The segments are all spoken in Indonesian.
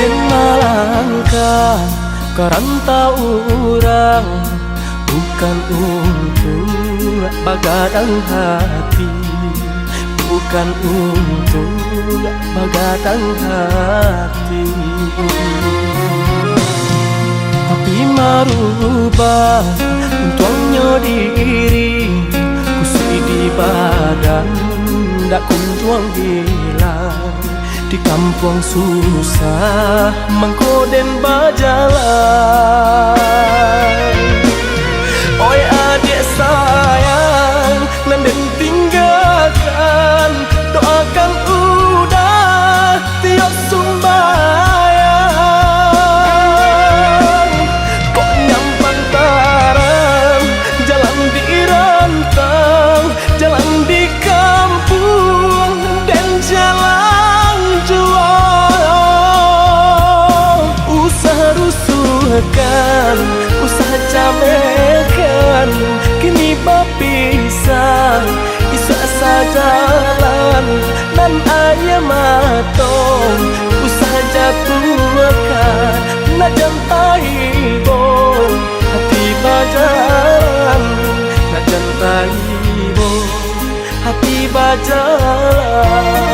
Den malangka karanta urang bukan untuk bagadang hati, bukan untuk bagadang hati. Tapi marubah untuknya diri kusui di badan dak kuntuang hilang di kampung susah mengkoden bajalan. Oi adik sayang nanden tinggalkan doakan udah tiap sumbayang. Kok nyampang taram jalan di rantang, jalan di kampung dan jalan jual. Usaha rusuhkan, usaha camekan, kini berpisah isu asa jalan dan ayah matong. Usaha jatuhkan nak jantai bom hati bajalan, nak jantai bom hati bajalan.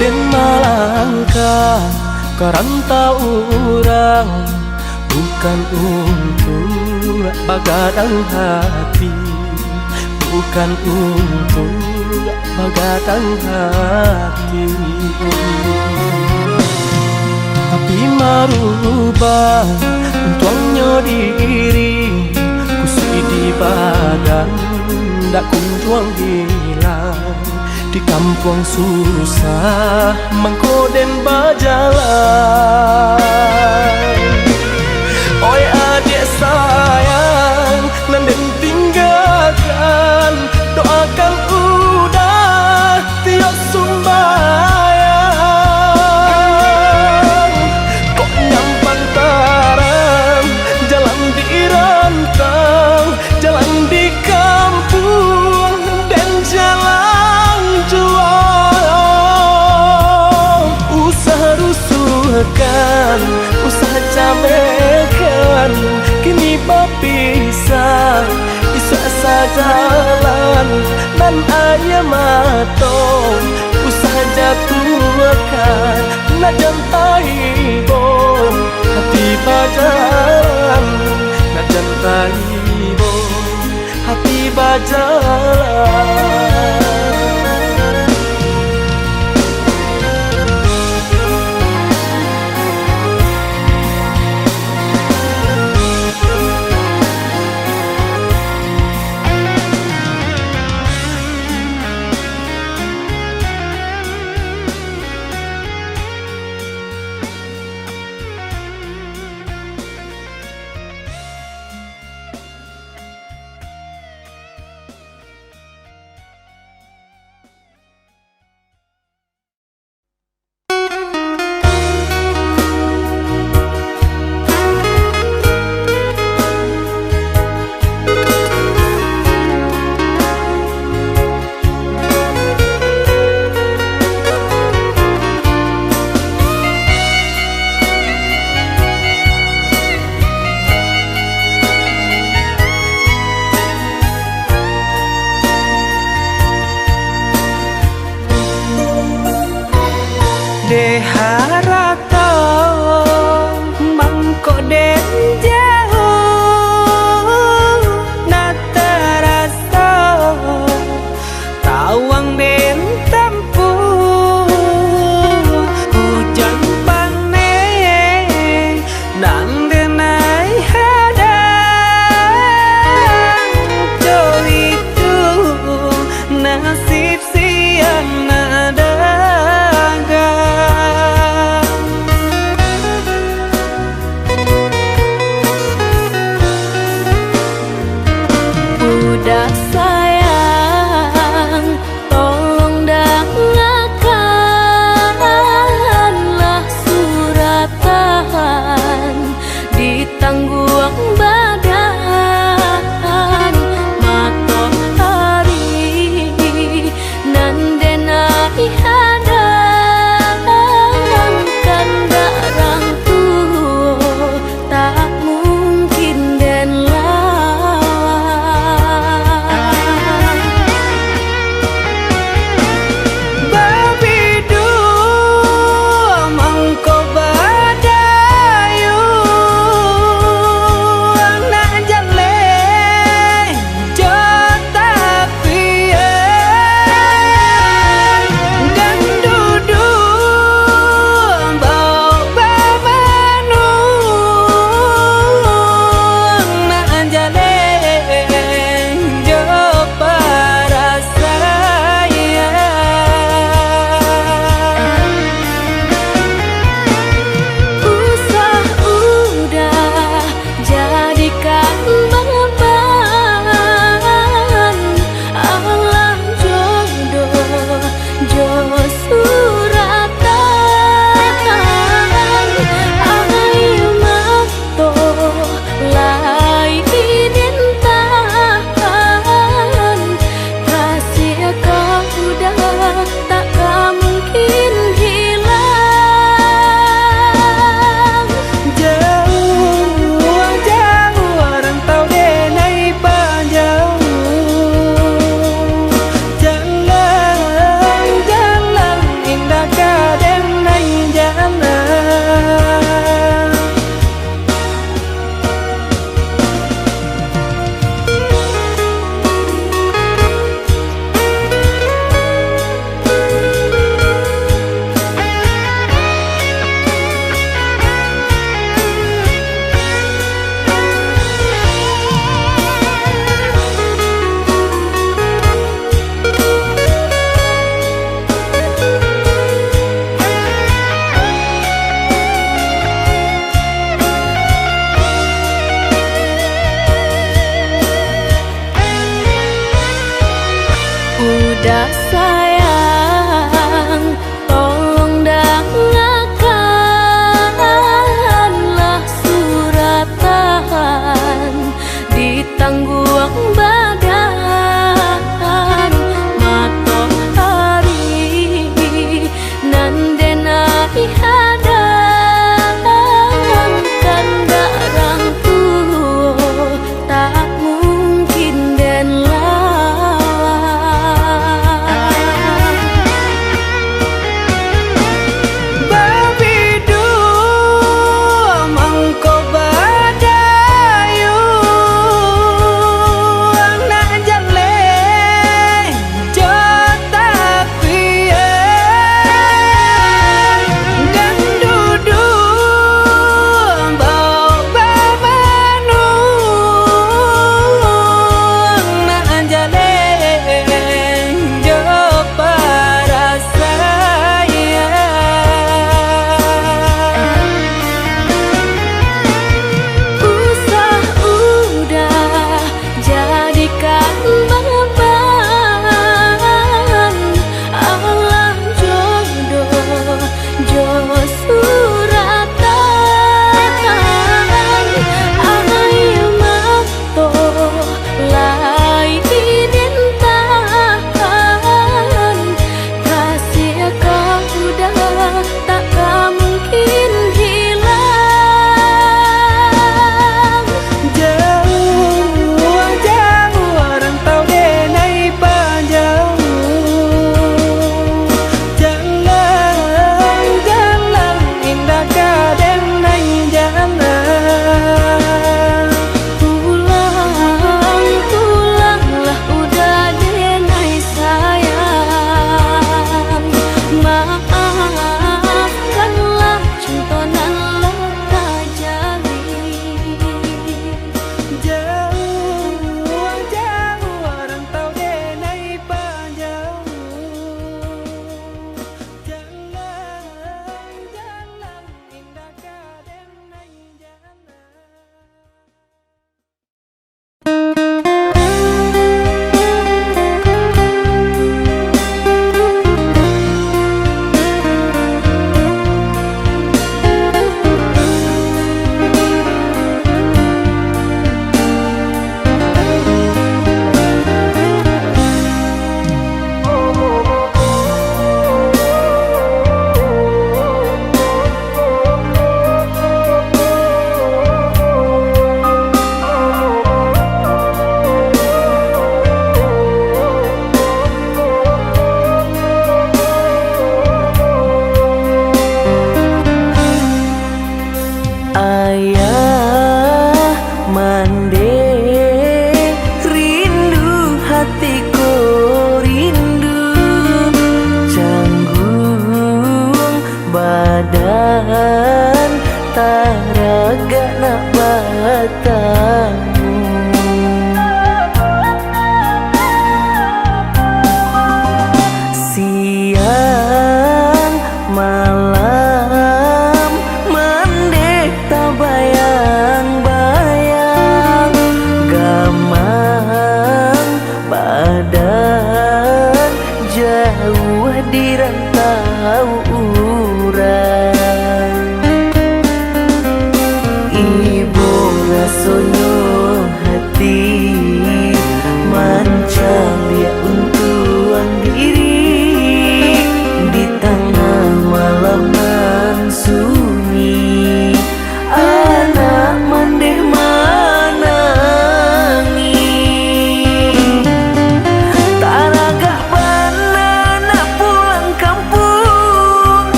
Den malangka karanta urang bukan untuk bagadang hati, bukan untuk bagadang hati. Tapi marubah untuknya diri kusui di badan dak kuntuang hilang di kampung susah mengkoden bajalan. Oi adik sayang nanden tinggalkan doakan udah tiap sumbayang. Kok nyampang taram jalan di rantang, jalan di kampung dan jalan jual. Usaha rusuhkan, usaha camekan, kini berpisah isu asa jalan dan ayah matong. Usaha jatuhkan nak jantai bom hati bajalan, nak jantai bom hati bajalan. Deharata mangko den jauh na terasa tawang den tempuh hujan panen nang denai hadang jo itu nasib si tangguang badan matahari nandena ihadang kanda rangku tak mungkin den lawan Babidu mangko badayu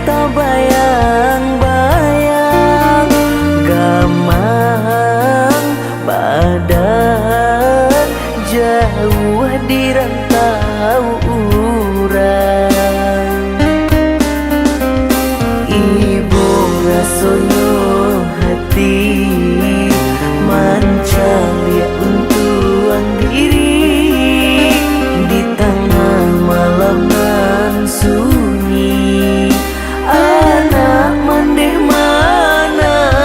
tak bayang-bayang gamang badan jauh di rantau urang. Ibu rasono hati mancalia untuk diri di tengah malam nan sunyi. Anak mandeh manangi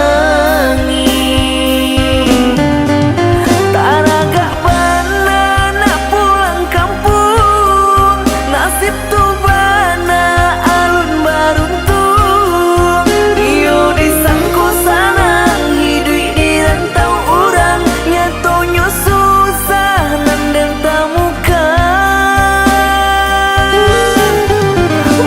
taraga bana nak pulang kampung. Nasib tu bana alun baruntung. Iyo disangko sanang hidup di rantau orang. Nyatonya susah nandang tamuka.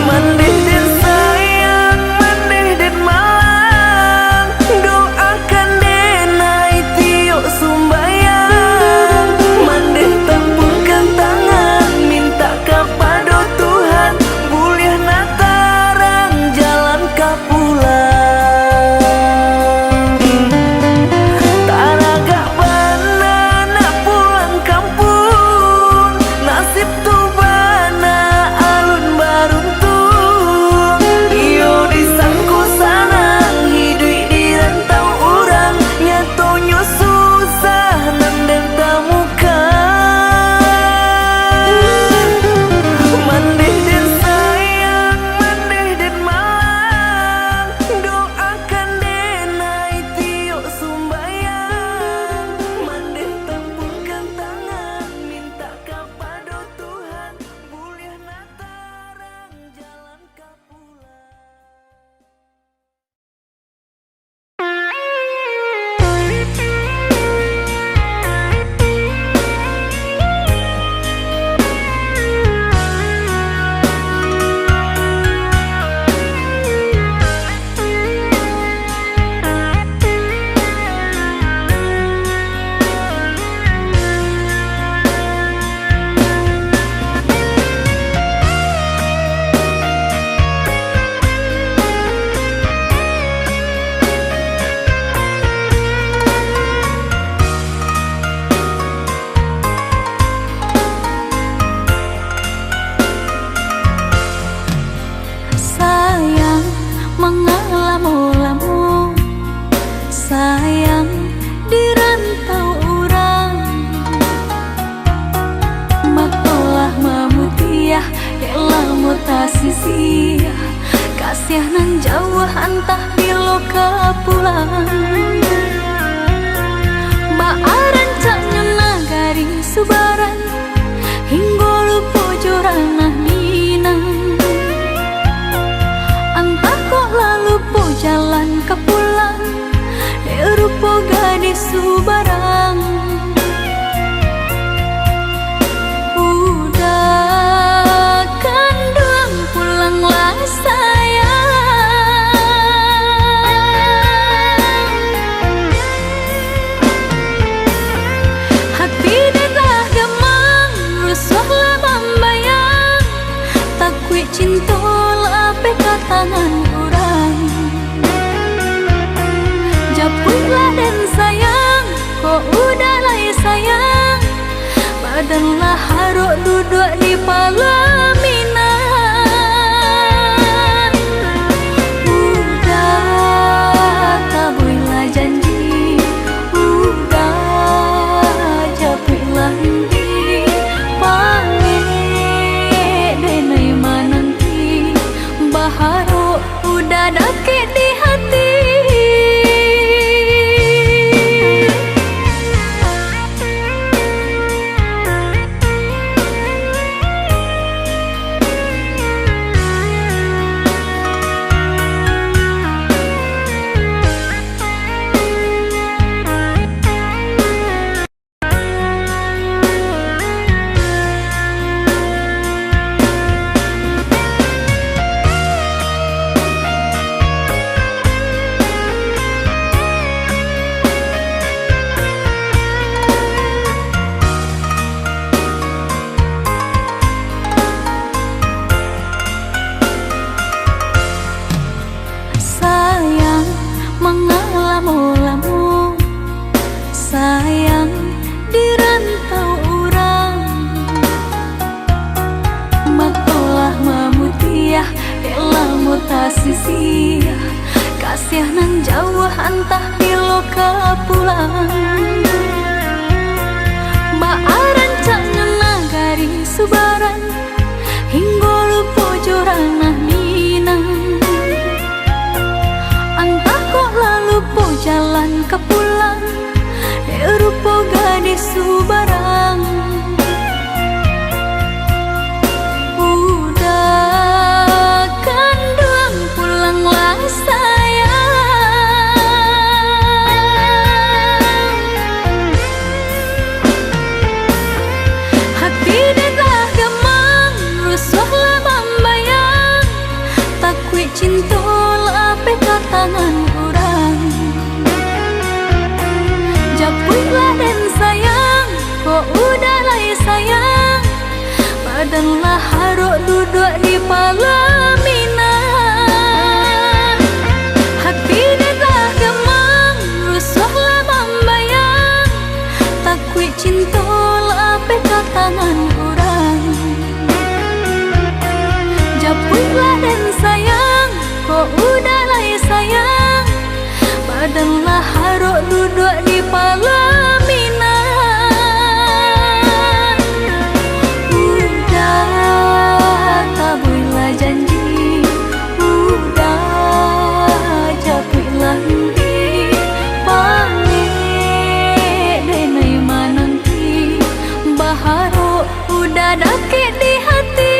Mandeh dan sayang, mandeh dan malang. Doakan denai tiok sumbayang. Mandeh tempungkan tangan, minta kepada Tuhan. Boleh natarang jalan ka pulang. Taraga bana nak pulang kampung. Nasib tu bana alun baruntung. Iyo disangko sanang hidup di rantau orang. Nyatonya susah nandang tamuka. Mandeh dan sayang, mandeh dan malang. Doakan denai tiok sumbayang. Mandeh tempungkan tangan, minta kepada Tuhan. Boleh natarang jalan ka pulang. Sayang mengalamu-lamu, sayang di rantau orang. Makolah mamutiah yalah mutasi sia. Kasih nan jauh antah bilo ka pulang. Baaran caknya nagari subaran hingga lupa joranah minang. Antah kok lalu po jalan ke pulang. Rupo gadis subarang. Udah kandang pulanglah sayang. Hati dah gemang, rusuhlah membayang. Takui cinta lape ke tangan orang. Japulah dan sayang, kok udah lah sayang. Badanlah haruk duduk di pelaminan. Udah tabuilah janji, udah japuilah nanti. Panggil denai mananti, baharu udah dakik di hati. sisi kasih nan jauh antah kilo ke pulang Baaran cak nagari subaran hingga lupa jorana minang Antah kok lalu po jalan ke pulang rupa gadis subarang Udah kandung pulanglah sayang Hati dah gemang rusuhlah membayang Takwi cinta lape ke tangan orang Japulah dan sayang, kok udah lah sayang Badanlah haruk duduk di pelaminan Hati dah gemang, rusuhlah membayang Takwi cinta lape ke tangan orang Japulah dan sayang, kok udah lah sayang Badanlah haruk duduk di pelaminan Udah tabuilah janji Udah japuilah henti Pamit denai mananti Baharu udah dakik di hati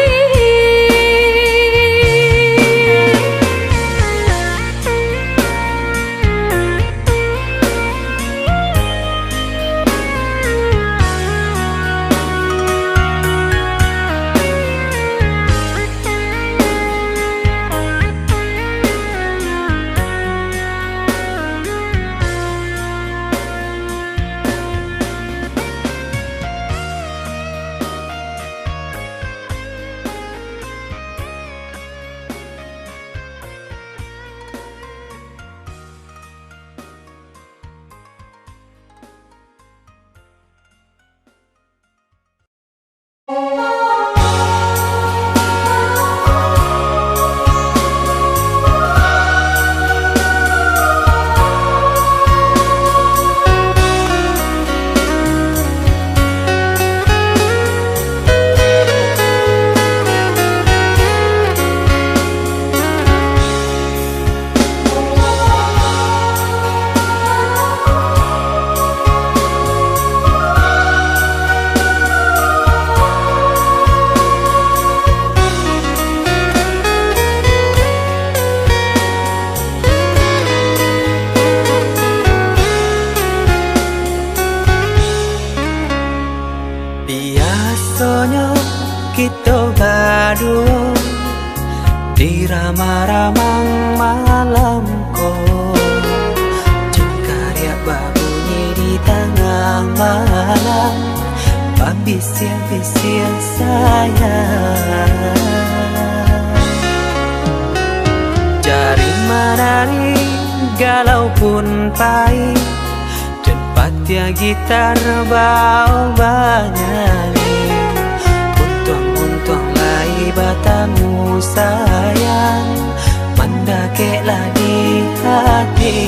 Biasanya kita berdua di ramah-ramang malam kau Cengkarya berbunyi di tengah malam Babisian-bisian sayang Cari menari galau pun pahit Patia gitar bau banyani Untung lai batamu sayang Mandakeklah di hati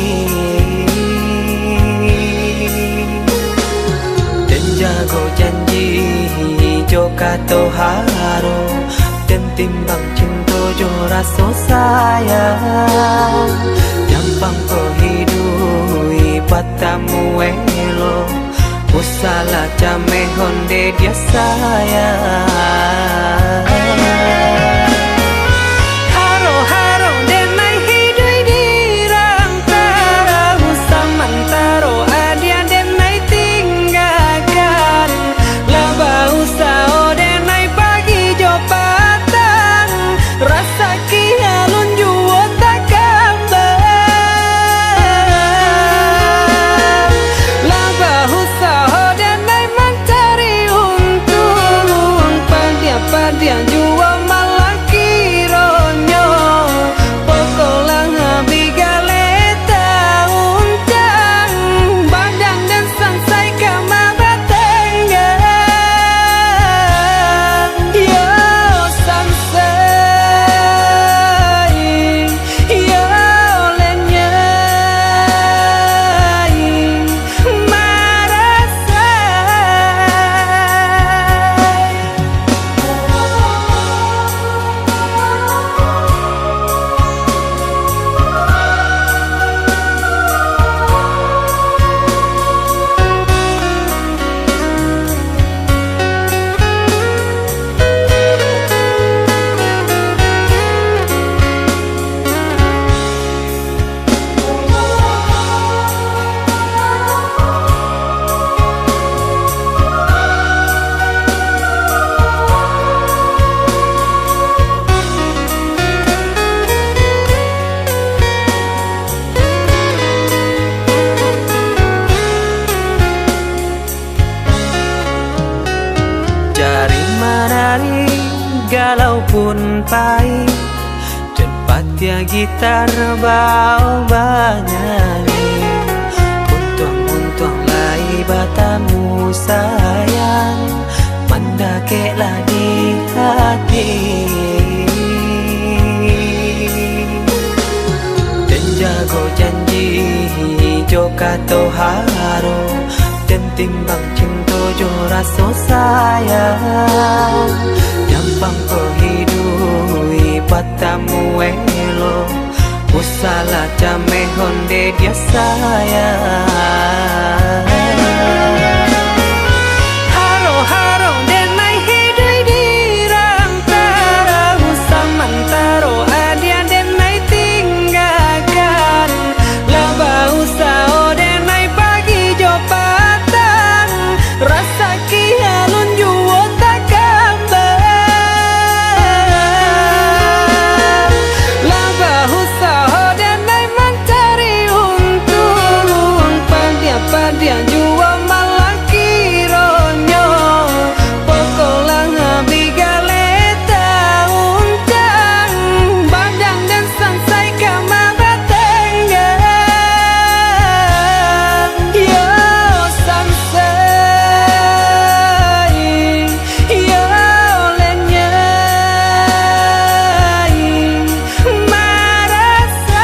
Dan jago janji joka toharo Dan timbang cinta jo rasa sayang Jampang kau hidui patamu elo Usala jame honde dia sayang Haro-haro denai hidui di rantara Usamantaro adia denai tinggalkan Laba usao denai pagi jo patang Rasa kialun juo tak kabar Laba usao denai mencari untung Padia jua malam walaupun pahit, cepat ya gitar bau bernyanyi. Untung lai batamu sayang, mendakeklah di hati. Dan jago janji jo kato haro, dan timbang cinta jo rasa sayang. Gampang ko hidui batamu elo, usala jame honde dia sayang. Haro haro denai hidui dirang tara, usamantaro adia denai tinggalkan. Laba usao denai pagi jo patang, rasa kialun juo tak kabar. Laba usao denai mencari untung, padia juo malah kironyo. Pokolang bigaleta uncang, badang dan sansai kamara tenggang. Yo sansai, yo lenyai, marasai.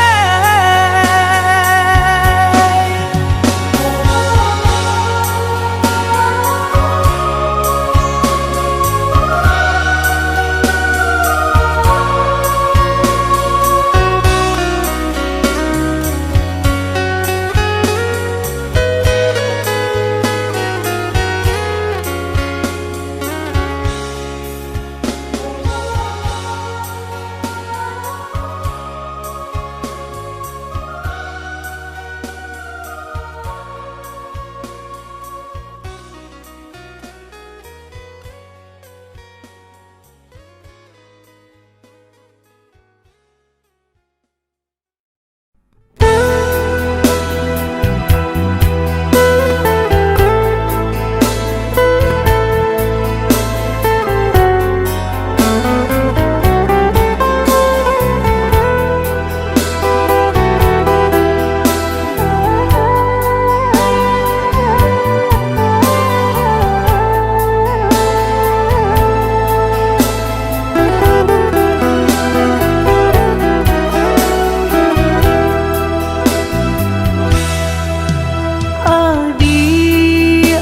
Adik,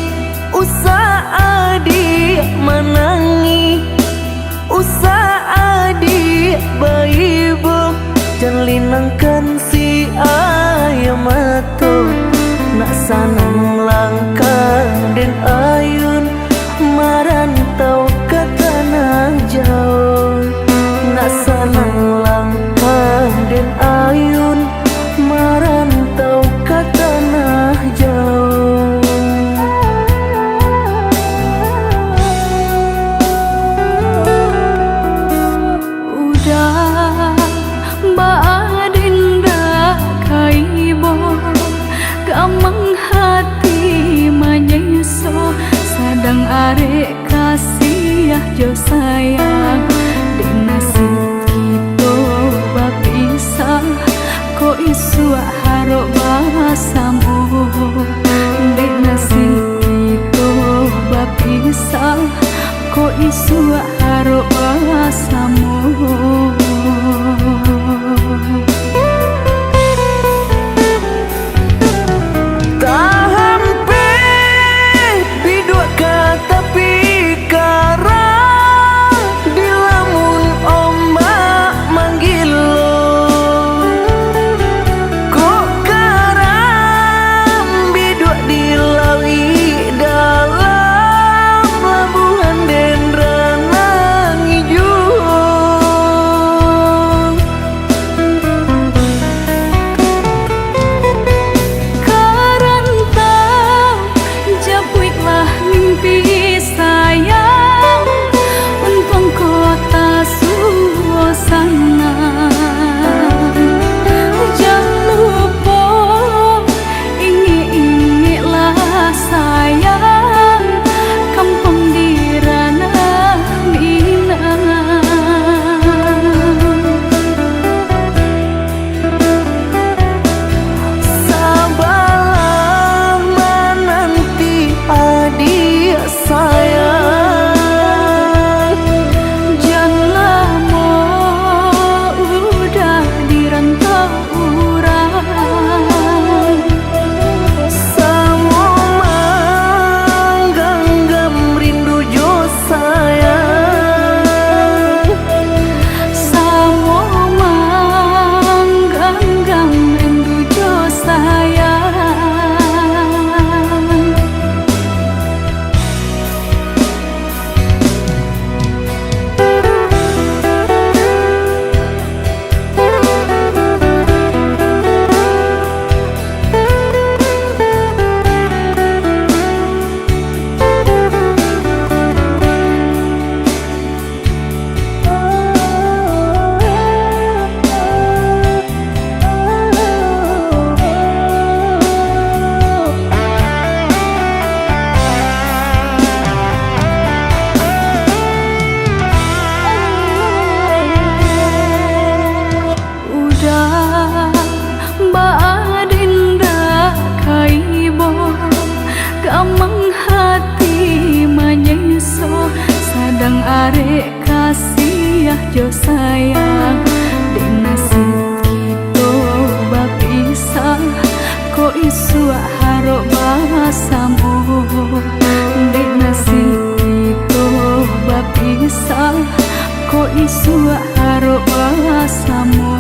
usah adik menangi, usah adik bayi-ibu, jangan linangkan si ayam matu. Nak sanang langkah dan ayun, marantau ke tanah jauh. Nak sanang langkah dan ayun, marantau ke tanah jauh. Udah baadinda kaibo, gamang hati manyeso, sadang arek kasih jo sayang. Di nasib jo sayang di nasib kita bapisah ko isu haro basamu di nasib kita bapisah ko isu haro basamu.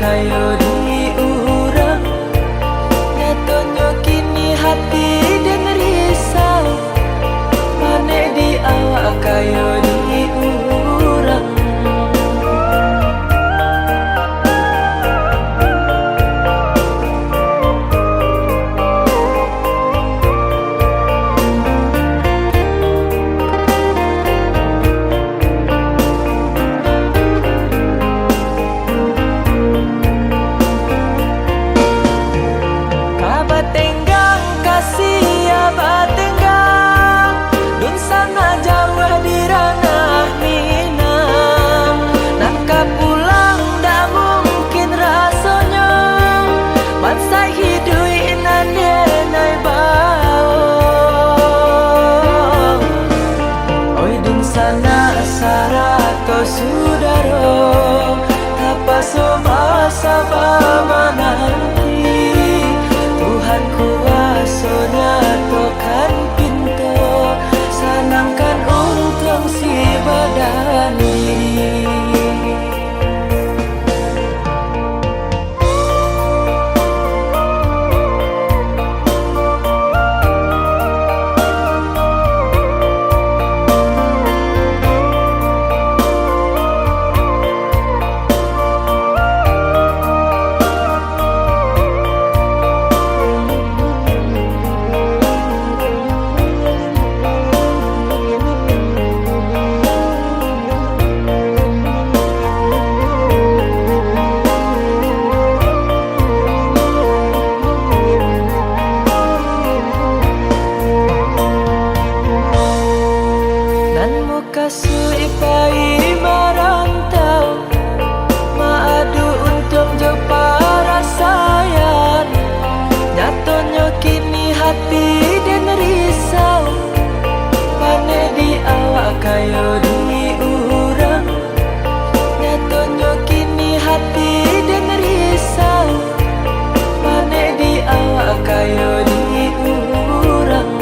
Kayo di urang nyatonyo kini hati dan risau mane di awak kayo di urang. sana sarato sudaro Tapa sama-sama menanti Tuhan kuasa nyatakan pintu Sanangkan untung si badani Kasui pai marantau Maadu untuk jo para sayang Nyatonya kini hati dan risau Pane di awak kayo di urang Nyatonya kini hati dan risau Pane di awak kayo di urang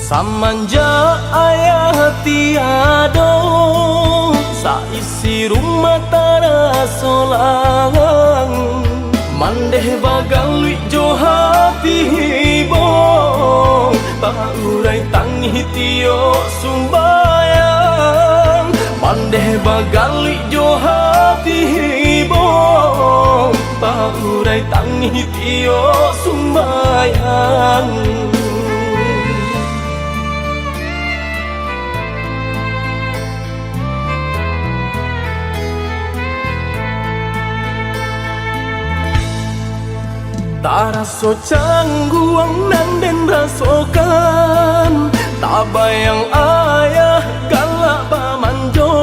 Samanja ayah tiado, saisi rumah tara solang. Mandeh bagalui jo hati hibong, paurai tangi tio sumbayang. Mandeh bagalui jo hati hibong, paurai tangi tio sumbayang. Taraso cangguang nan den rasokan, tak bayang ayah galak bamanjo,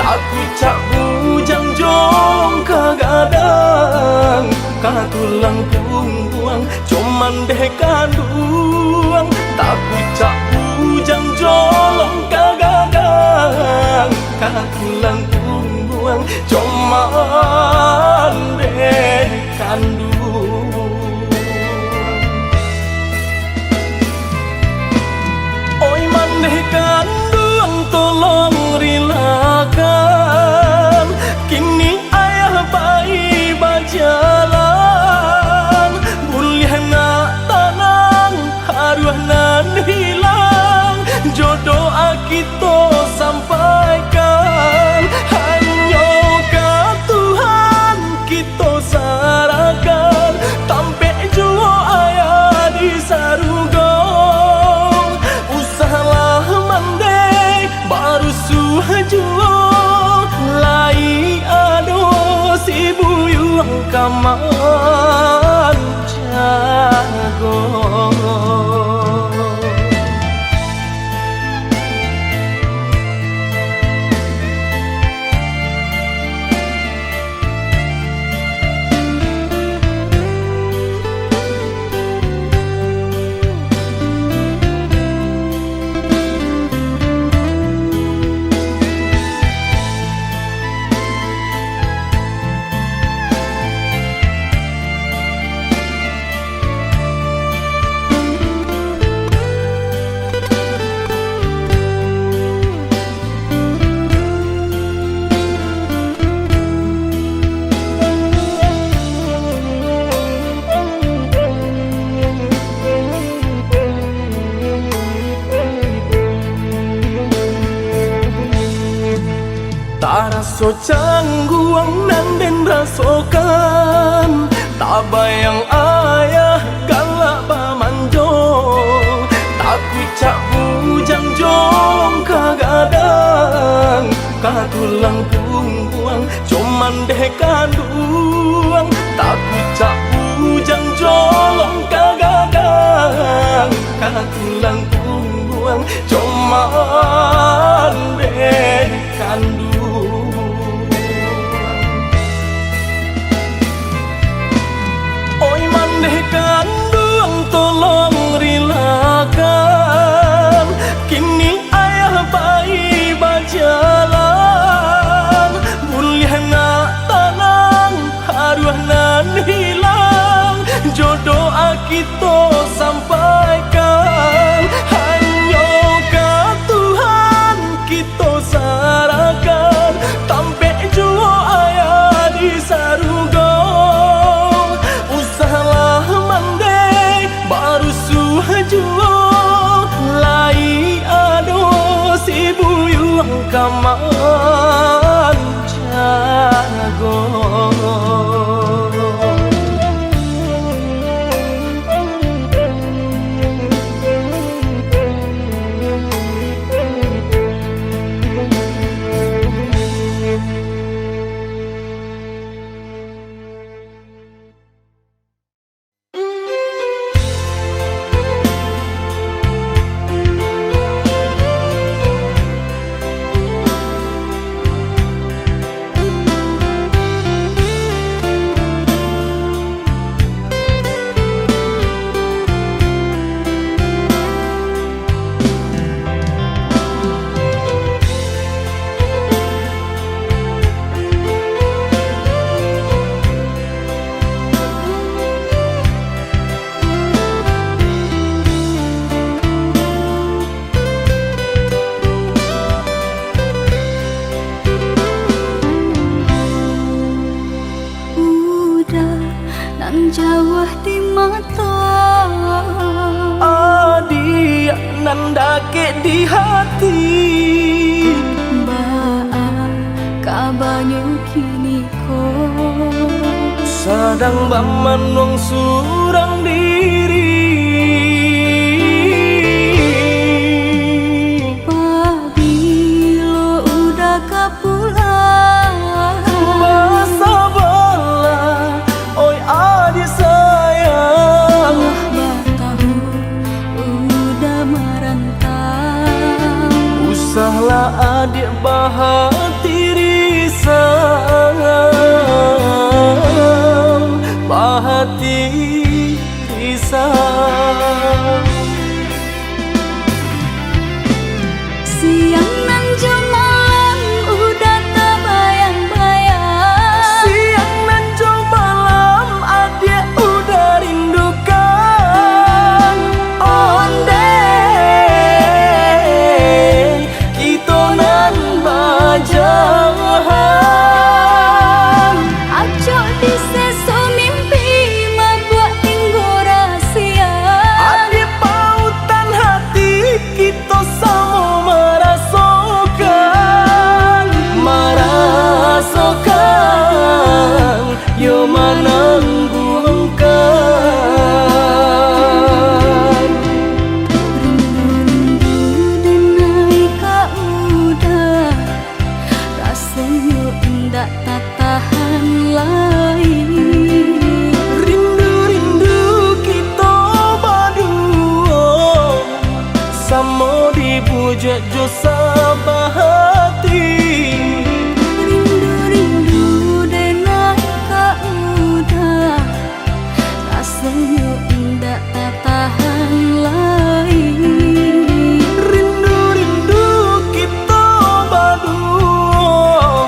tak kucak bujang jong kagadang, katulang buang cuman deh kanduang, tak kucak bujang jolong kagadang, katulang buang cuman deh kanduang. Kandung tolong rilakan, kini ayah bayi berjalan, boleh nak tanang haruah nan hilang, jodoh kita sampaikan, hanya ke Tuhan kita sarahkan, tampe jua ayah di saruga. Baru suhajuo lai ado si buyung kaman jago. Taraso cangguang nan den rasokan, tak bayang ayah galak bamanjo, tak kucak bujang jong kagadang, katulang buang cuman deh kanduang, tak kucak bujang jolong kagadang, katulang buang cuman deh kanduang. Kandung tolong rilakan, kini ayah bayi berjalan, boleh nak tanang haruah nan hilang, jodoh kita sampaikan, hanya ke Tuhan kita sarahkan, tampe jua ayah di saruga. Baru suhajuo lai ado si buyung kaman jago. ke di hati. Baa kabanyu kini ko Sadang bamanong surang diri. Pabilo udah kapulang Masa bala, oi adik sayang. Batahu udah merantau Usahlah adik bahati risau, bahati risau. Siang nan malam udah terbayang-bayang Siang nan jo malam adik udah rindukan. Onde kita nan bajahan. Acok di sesu mimpi membuat tinggu rahasia Adik pautan hati kita sama merasakan yo menangguhkan. Rindu denai ka udah rasanya indah tak tahan lagi Rindu-rindu kita berdua sama dipuja jo sabahati. Rindu denai ka udah rasanya indah tak tahan lagi Rindu-rindu kita berdua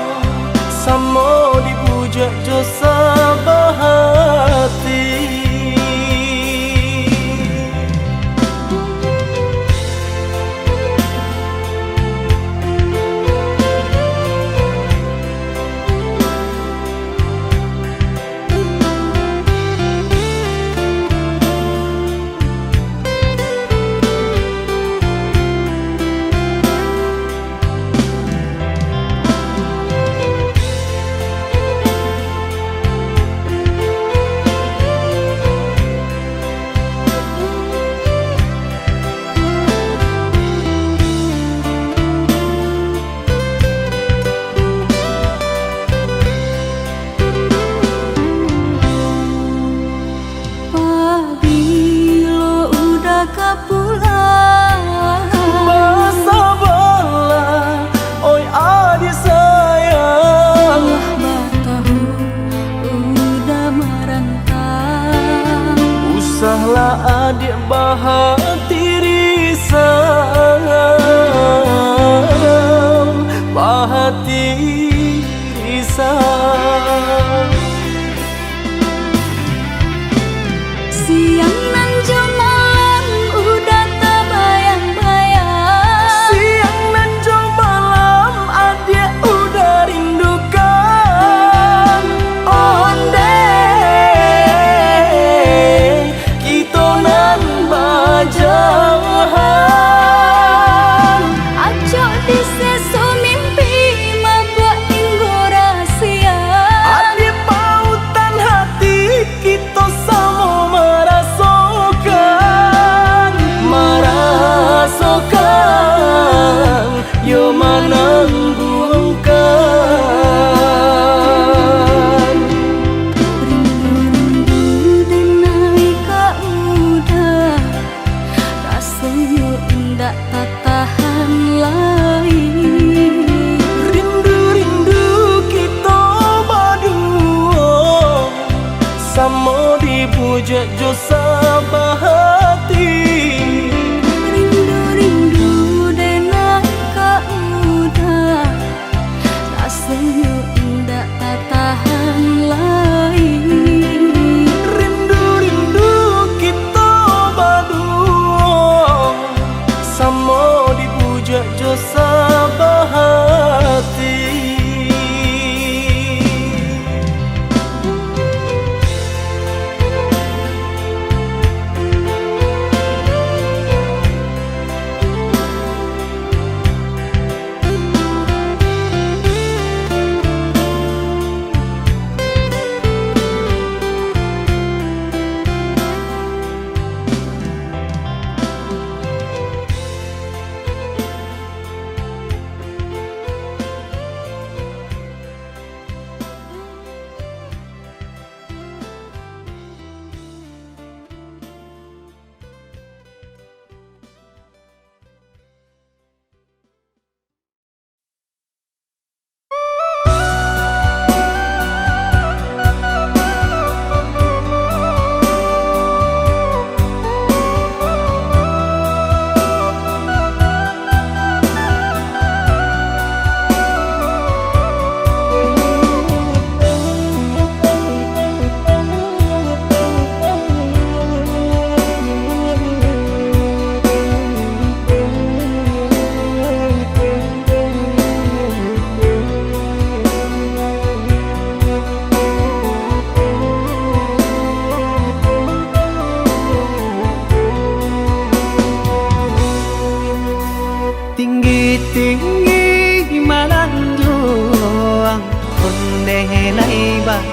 sama dipuja jo sabahati. Pabilo udah kapulang Masa bala, oi adik sayang. Batahu udah merantau Usahlah adik bahati risau, bahati risau. Siang nan malam udah terbayang-bayang Siang nan jo malam adik udah rindukan. Onde kita nan bajahan. Acok di sesu mimpi membuat tinggu rahasia Adik pautan hati kita sama merasakan yo menangguhkan. Rindu denai ka udah rasanya indah tak tahan lagi Rindu-rindu kita berdua sama dipuja jo sabahati. Rindu denai ka udah rasanya indah tak tahan lagi Rindu-rindu kita berdua sama dipuja jo sabahati.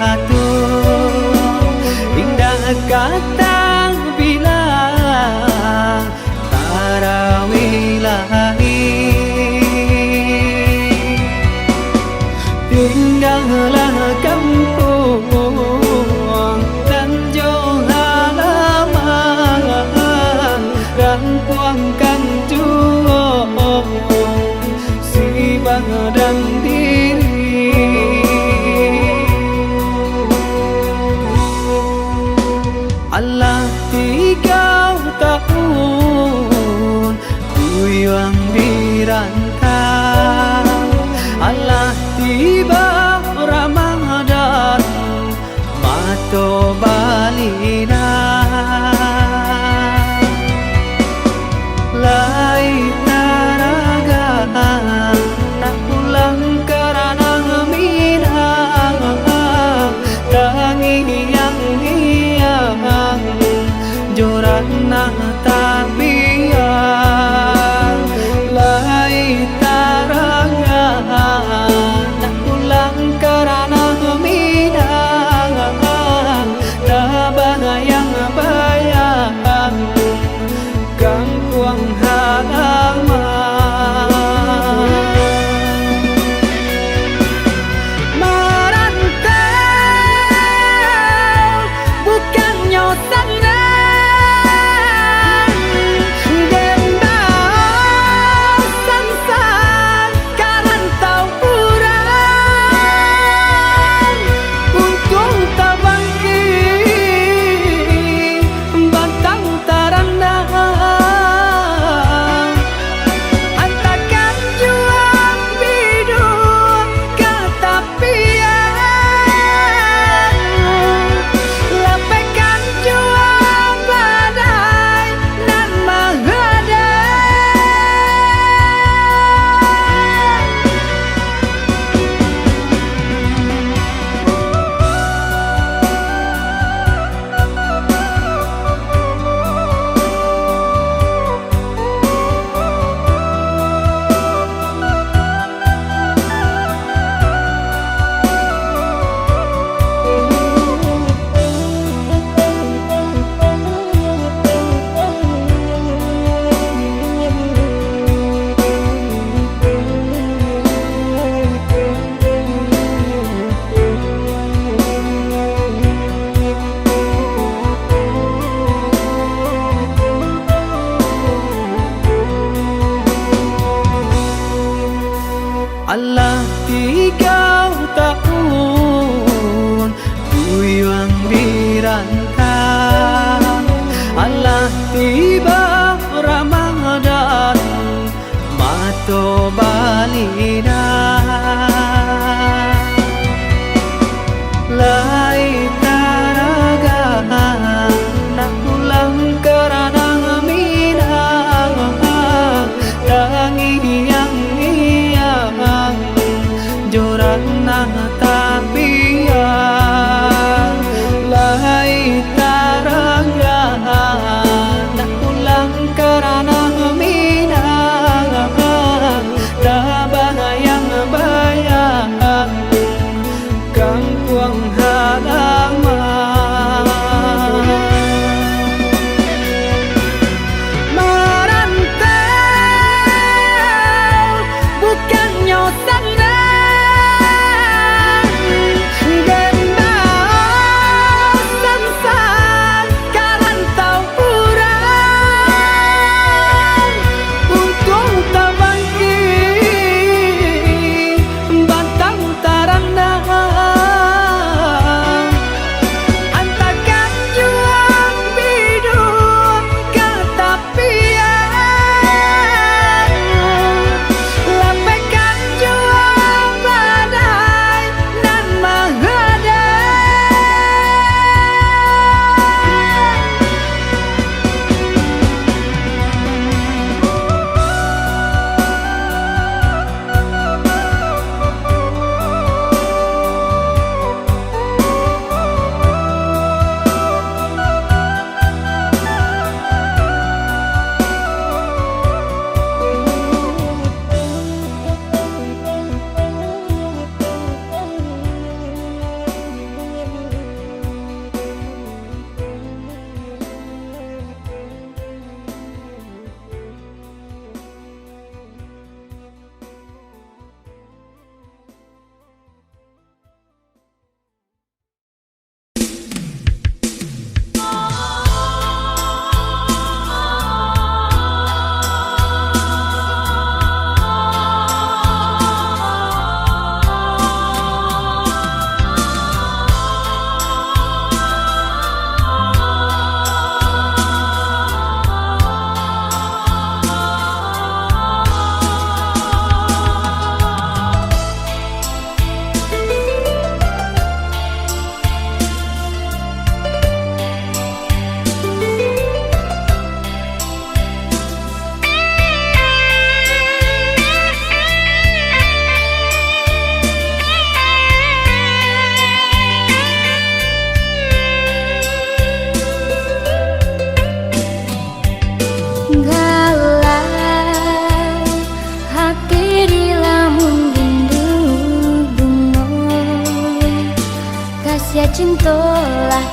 satu, indah kata bilang tarawih tinggallah kampung dan jauh halaman, rampuangkan juang si badan diri. Allah 3 tahun ku yang dirantau, Allah tiba Ramadan mato balina, lai taraga nak pulang karena minang, tangi yang joran tabian, lai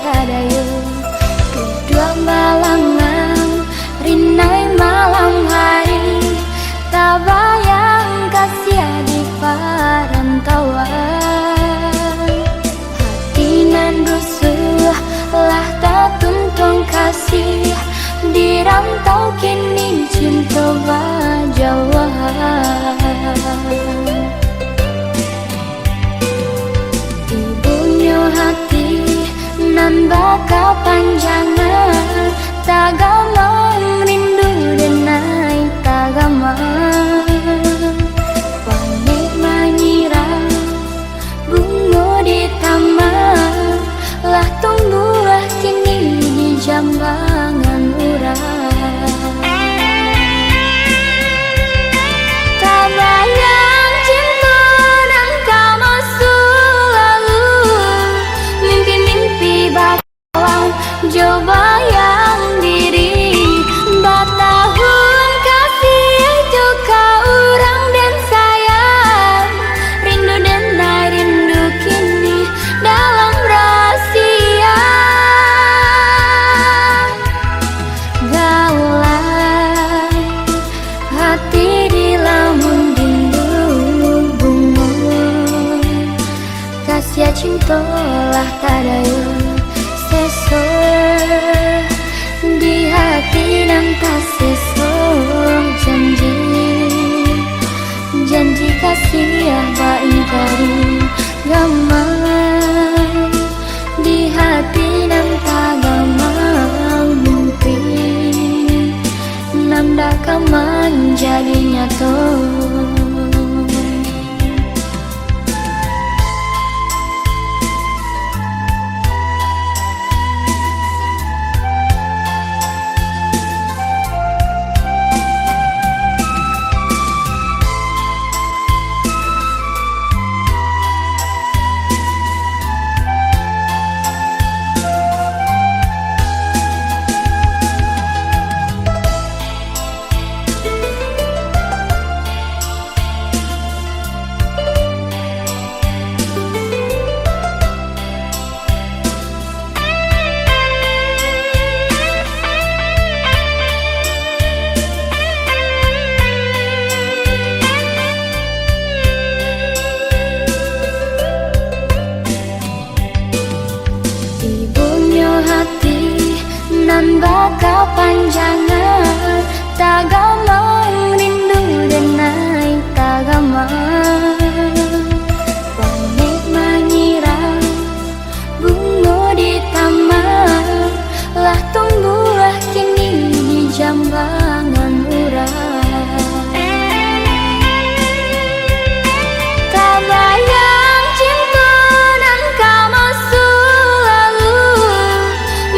tadayu kedua malangan rinai malam hari tak bayang kasih di perantauan hati nan rusuh lah tak tuntung kasih di rantau kini cinta berjauhan ibunya hati nan bakal panjangan tak gamang rindu denai tak gamang panik menyirang bunga di taman lah tunggu kini di jambangan urang tak bayang cinta dan kau masuk lalu mimpi-mimpi bakalan coba yang diri batahun kasih juga orang dan sayang rindu dan rindu kini dalam rahasia gaulai hati di lamun rindu bunga kasih cinta lah tadayu sesor di hati dan tak sesor janji kasih apa ingkari gamang di hati dan tak gamang mimpi nanda kaman jadi nyata nan bakal panjangan tak gamang rindu denai tak gamang panik menyirang bunga di taman lah tunggu kini di jambangan urang tak bayang cinta dan kau masuk lalu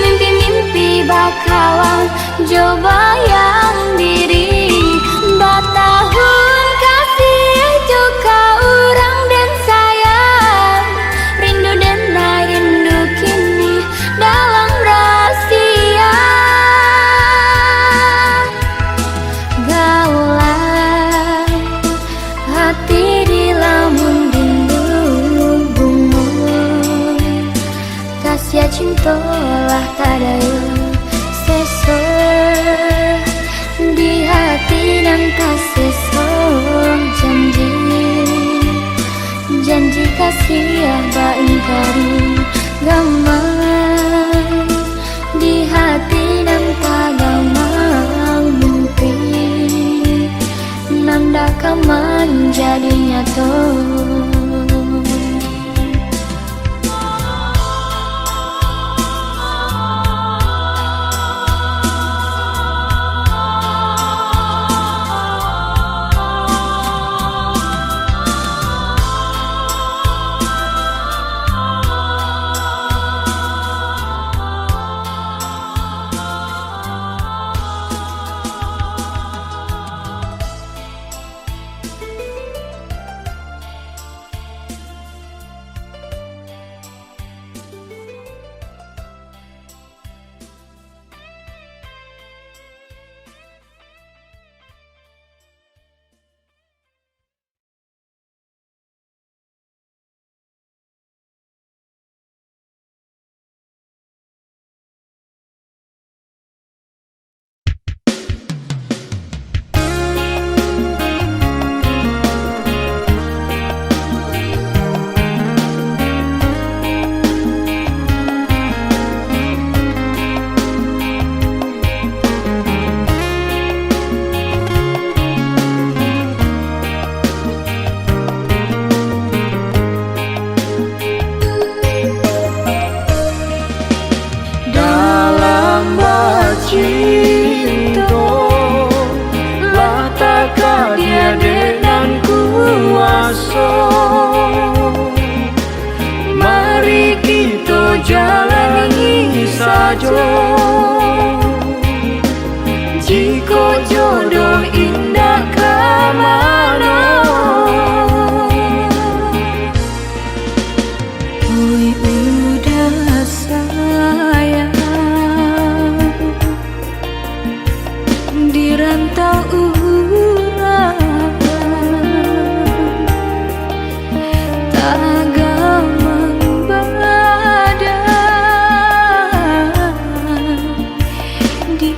mimpi-mimpi bakalan coba yang diri batahun kasih juga orang dan sayang rindu dan rindu kini dalam rahasia gaulai hati di lamun rindu bunga kasih cinta lah tadayu sesor di hati dan tak sesor janji kasih apa ingkari gamang di hati dan tak gamang mimpi nanda kaman jadi nyata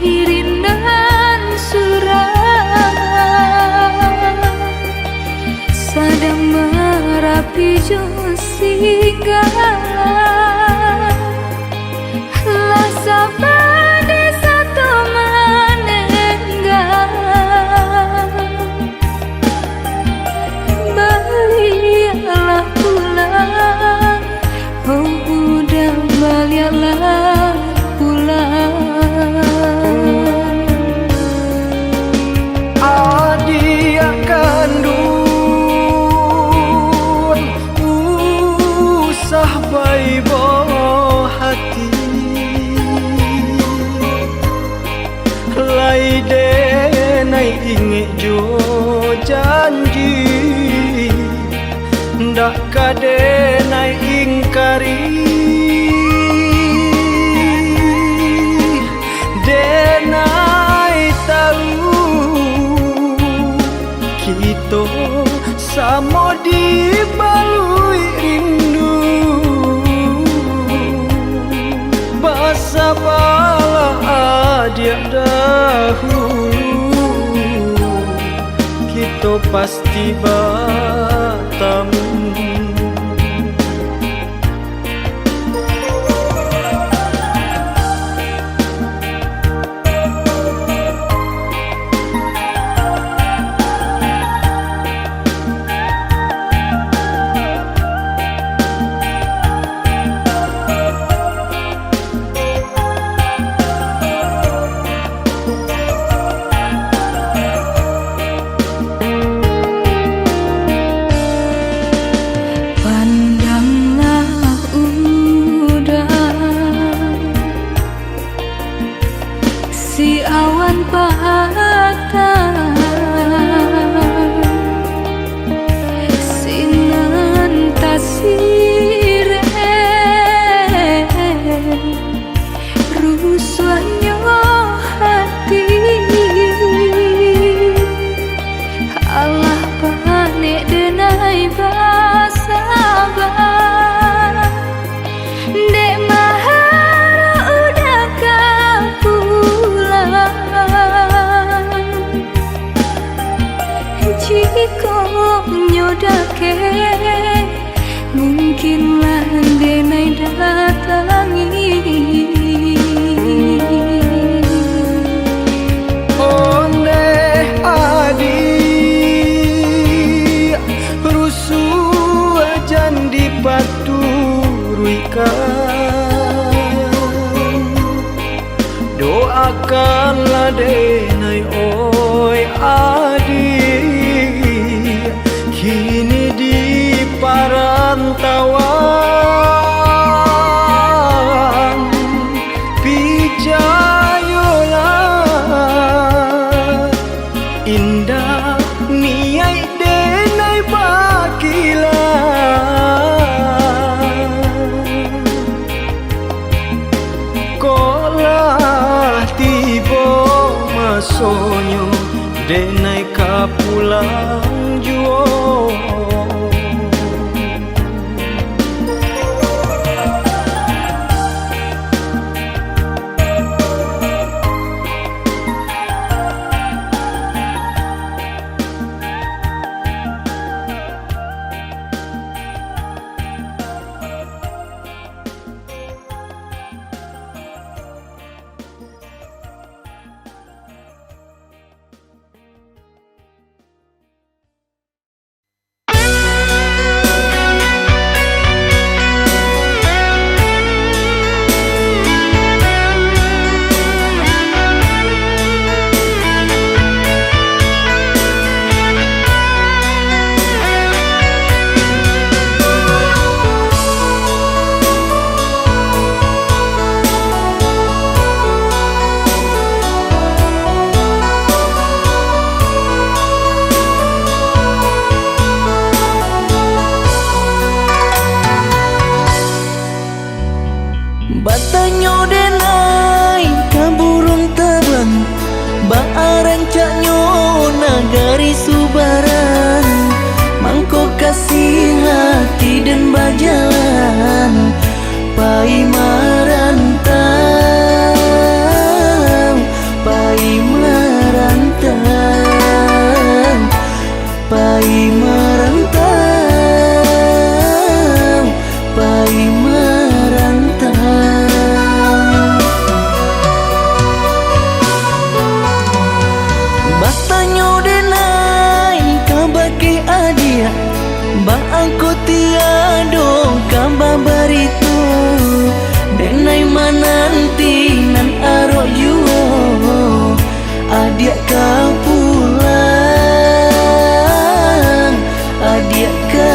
kirim dan surat sadang merapi jo singgala lah sabane satu menengah balialah pulang oh udah balialah pulang adik kandung usah baik hati lai denai inge jo janji ndak kadenai ingkari denai tahu kita samo dibalui rindu basa bala adik dahulu kita pasti bertemu. Si awan patah sinan tasire rusuhnya hati Allah panik denai basabar dek mahara udah kapulang jika nyodake mungkinlah denai datangi onde adik rusuh jan dipaturuikan doakanlah denai oi adik kini di parantauan pijayolah indah niai denai bakilah kolah tiba masonyo denai kapulang juo tiado kabar baritu denai mananti nan aro juo adia ka pulang adia ka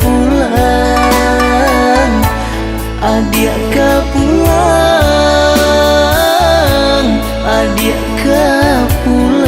pulang adia ka pulang adia ka pulang.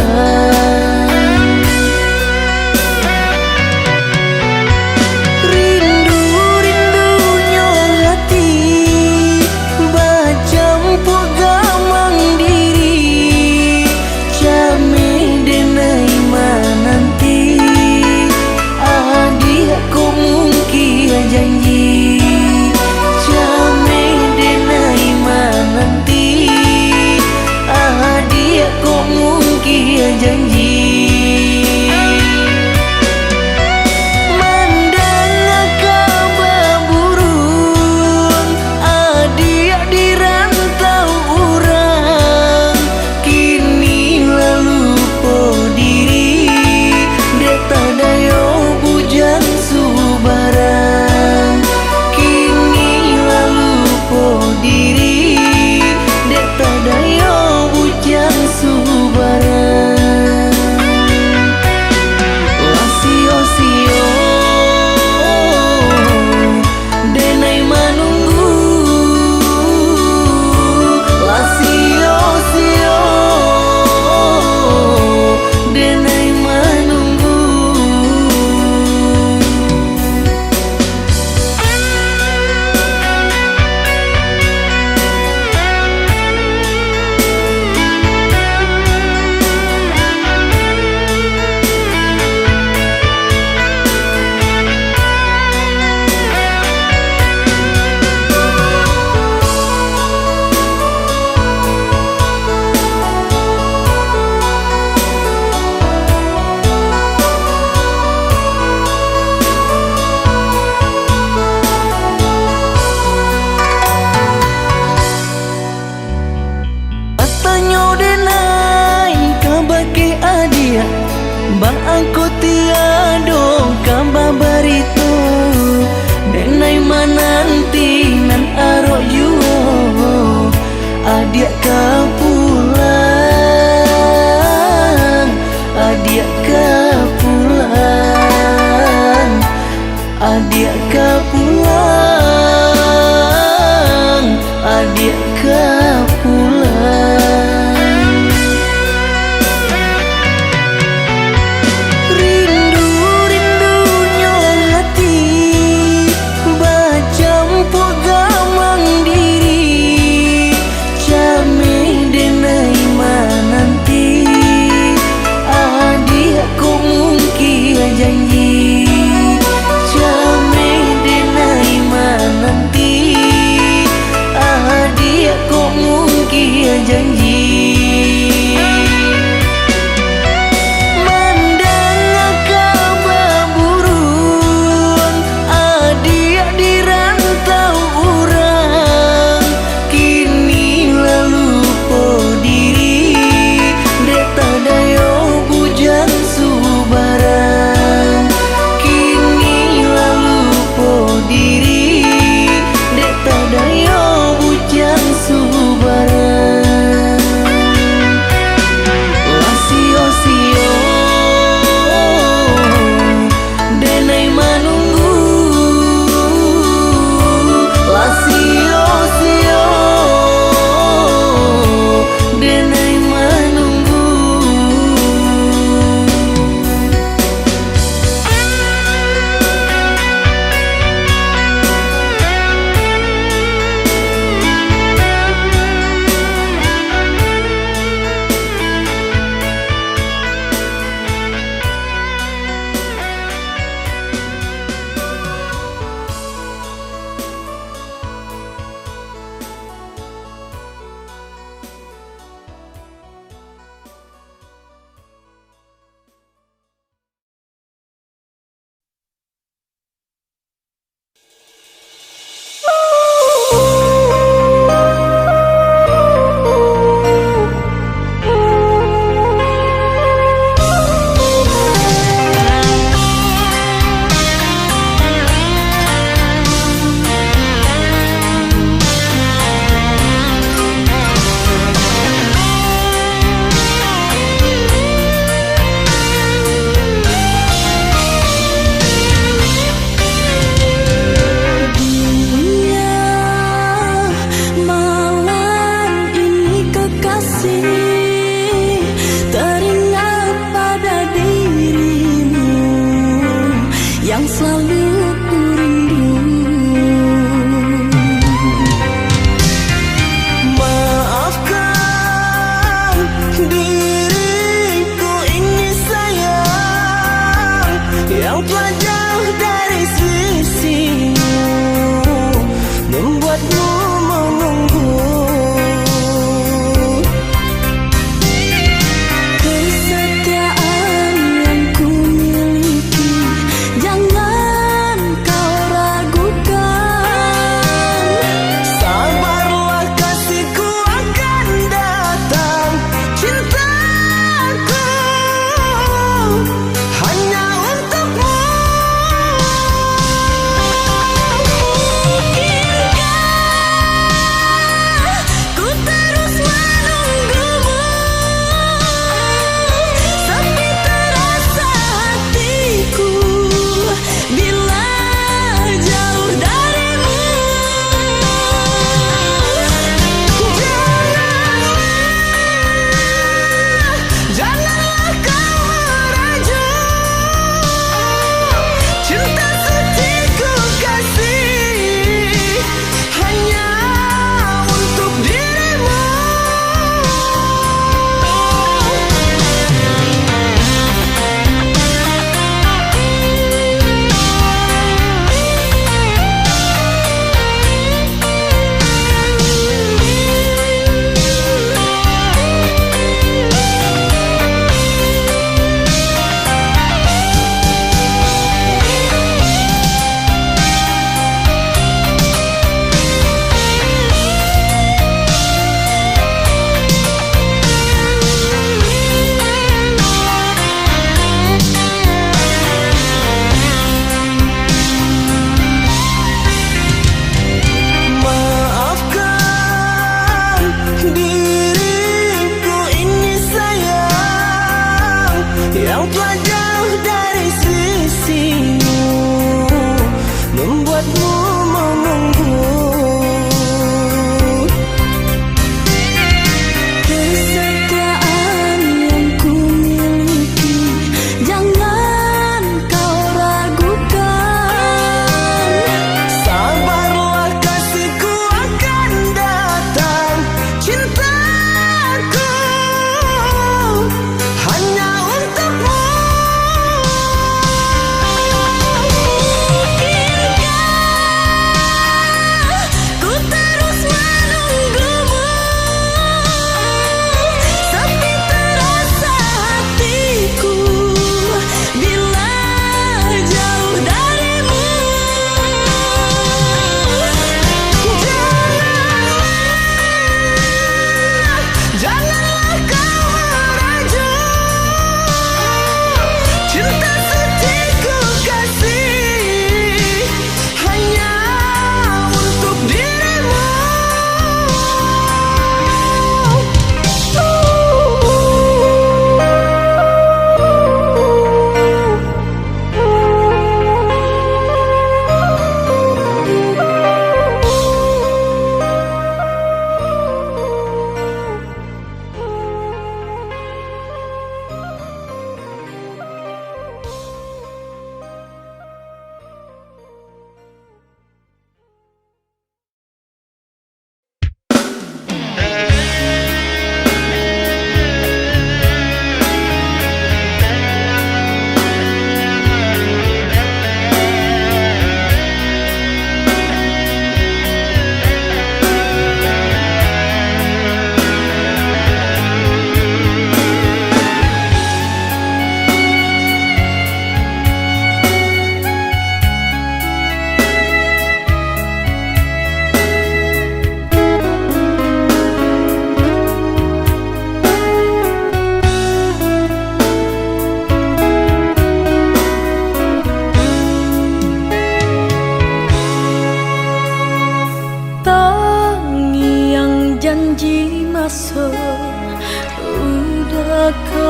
Ba aku tiado kabar baritu denai mananti nan aro juo adia ka pulang adia ka pulang adia ka pulang adia ka pulang. Made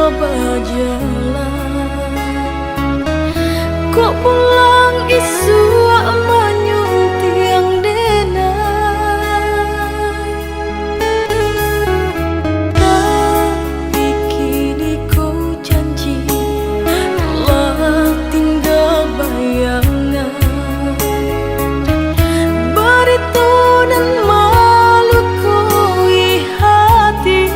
berjalan. Kok pulang isu manyung tiang dena. Tapi kini kau janji lah tinggal bayangan. Berito dan malu koi hati.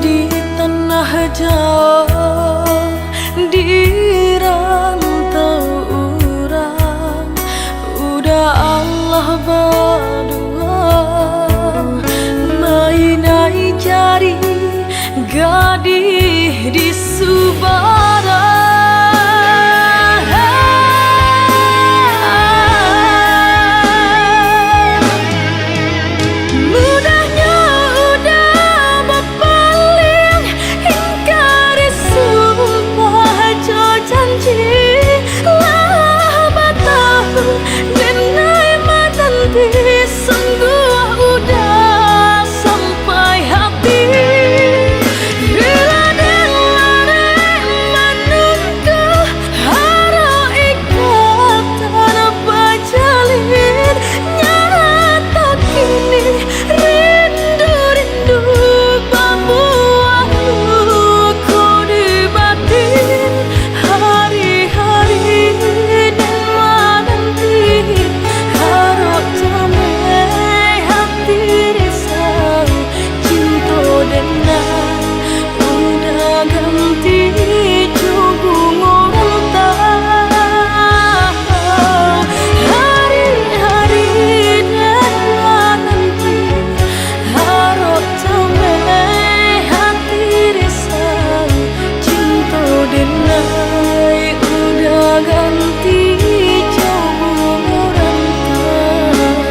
Di tanah jauh, di rantau orang, udah Allah berdua. Mainai jari gadih di Subara. Mudahnya udah berpaling, ingkari sumpah jo janji. Lah bertahun denai matanti, sungguh udah sampai hati. Bila dengar menunggu haro ikatan berjalin, nyata kini rindu-rindu membuatku kau di batin. Hari-hari dan menanti haro damai hati risau. Cinta denai udah ganti jubung orang tahu. Hari-hari dan menanti haro damai hati risau. Cinta denai udah ganti jubung orang tahu.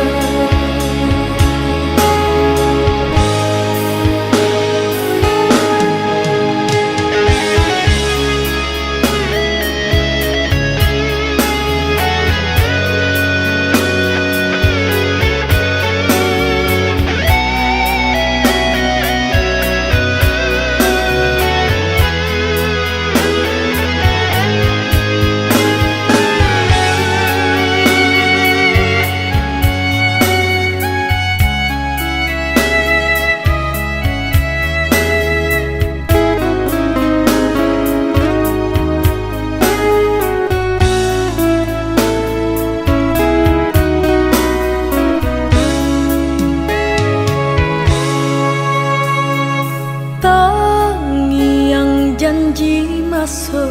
Terngiang janji masuk,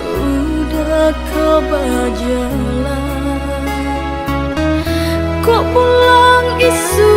udah kau berjalan. Kok pulang isu